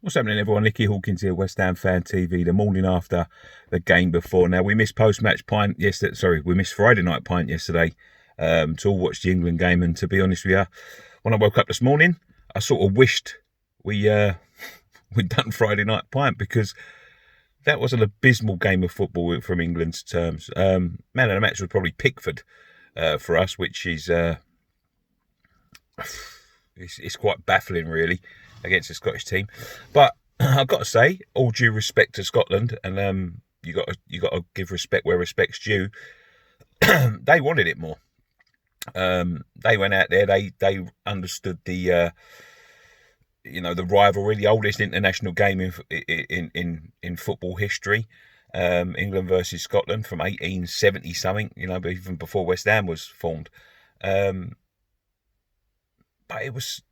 What's happening, everyone? Nicky Hawkins here, West Ham Fan TV. The morning after the game before. Now, we missed post-match pint yesterday. Sorry, we missed Friday night pint yesterday to all watch the England game. And to be honest with you, when I woke up this morning, I sort of wished we'd done Friday night pint, because that was an abysmal game of football from England's terms. Man of the match was probably Pickford for us, which is it's quite baffling, really, against the Scottish team. But I've got to say, all due respect to Scotland, and you got to give respect where respect's due. They wanted it more. They went out there. They understood the the rivalry, the oldest international game in football history. England versus Scotland from 1870 something. Even before West Ham was formed. But it was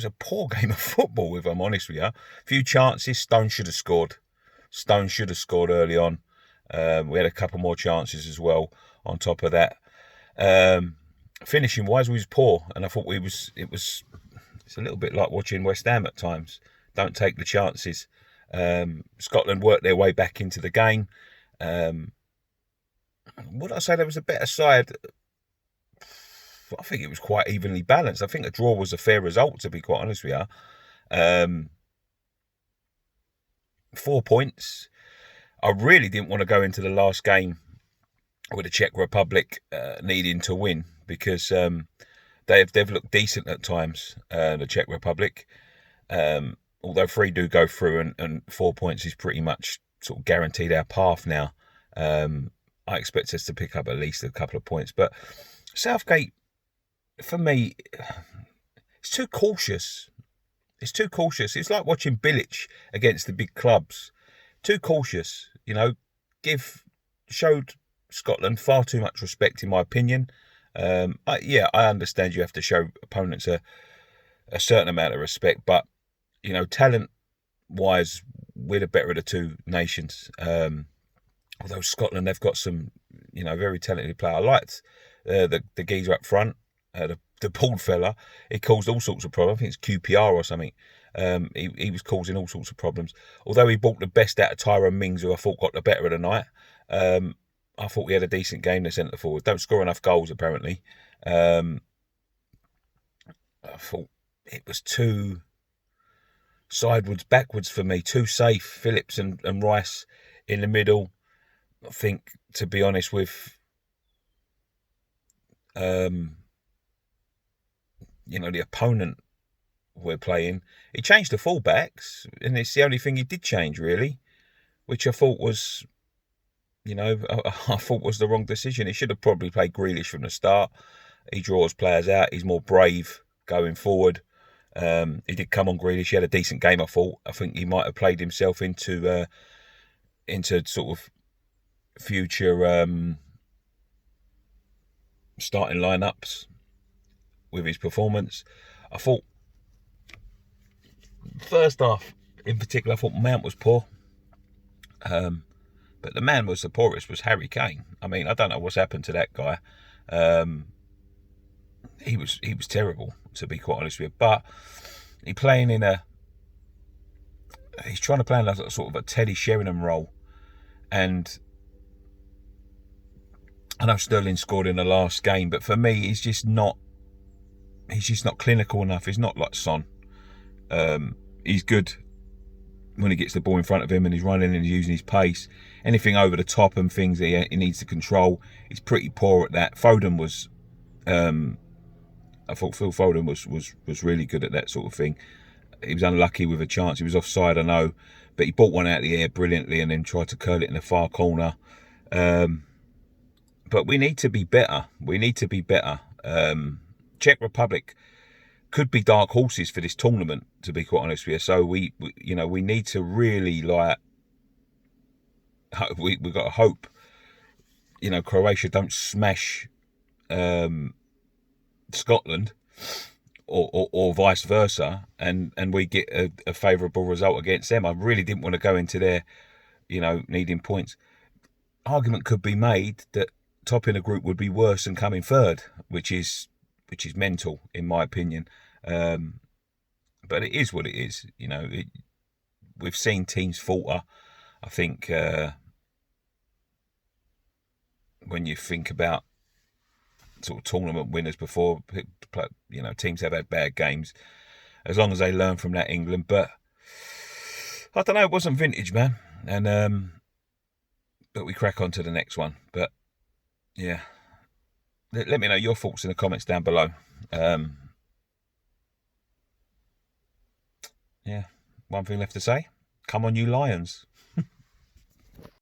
a poor game of football, if I'm honest with you. Few chances. Stone should have scored. Stone should have scored early on. We had a couple more chances as well on top of that. Finishing wise, we was poor, and I thought it's a little bit like watching West Ham at times. Don't take the chances. Scotland worked their way back into the game. Would I say there was a better side? I think it was quite evenly balanced. I think a draw was a fair result, to be quite honest with you. 4 points. I really didn't want to go into the last game with the Czech Republic needing to win, because they've looked decent at times, the Czech Republic. Although 3 do go through, and 4 points is pretty much sort of guaranteed our path now. I expect us to pick up at least a couple of points. But Southgate, for me, it's too cautious. It's too cautious. It's like watching Bilic against the big clubs. Too cautious, showed Scotland far too much respect, in my opinion. I understand you have to show opponents a certain amount of respect, but talent-wise, we're the better of the two nations. Although Scotland, they've got some, very talented players. I liked the geezer up front. The bald fella, he caused all sorts of problems. I think it's QPR or something. He was causing all sorts of problems. Although he brought the best out of Tyrone Mings, who I thought got the better of the night. I thought we had a decent game, the centre forward. Don't score enough goals, apparently. I thought it was too sideways, backwards for me. Too safe. Phillips and Rice in the middle. I think, to be honest with the opponent we're playing, he changed the fullbacks, and it's the only thing he did change, really, which I thought was, I thought was the wrong decision. He should have probably played Grealish from the start. He draws players out. He's more brave going forward. He did come on Grealish. He had a decent game, I thought. I think he might have played himself into sort of future starting lineups with his performance. I thought first half in particular, I thought Mount was poor. But the man was the poorest was Harry Kane. I mean, I don't know what's happened to that guy. He was terrible, to be quite honest with you. But he's trying to play in a sort of a Teddy Sheringham role. And I know Sterling scored in the last game, but for me, he's just not clinical enough. He's not like Son. He's good when he gets the ball in front of him and he's running and he's using his pace. Anything over the top and things he needs to control, he's pretty poor at that. Foden was, I thought Phil Foden was really good at that sort of thing. He was unlucky with a chance. He was offside, I know, but he brought one out of the air brilliantly and then tried to curl it in the far corner. But we need to be better. Czech Republic could be dark horses for this tournament, to be quite honest with you. So we need to really we've got to hope, Croatia don't smash Scotland or vice versa, and we get a favourable result against them. I really didn't want to go into there, needing points. Argument could be made that topping a group would be worse than coming third, which is mental, in my opinion. But it is what it is. we've seen teams falter. I think when you think about sort of tournament winners before, teams have had bad games, as long as they learn from that, England. But I don't know, it wasn't vintage, man. And but we crack on to the next one. But yeah, let me know your thoughts in the comments down below. Yeah, one thing left to say. Come on, you Lions.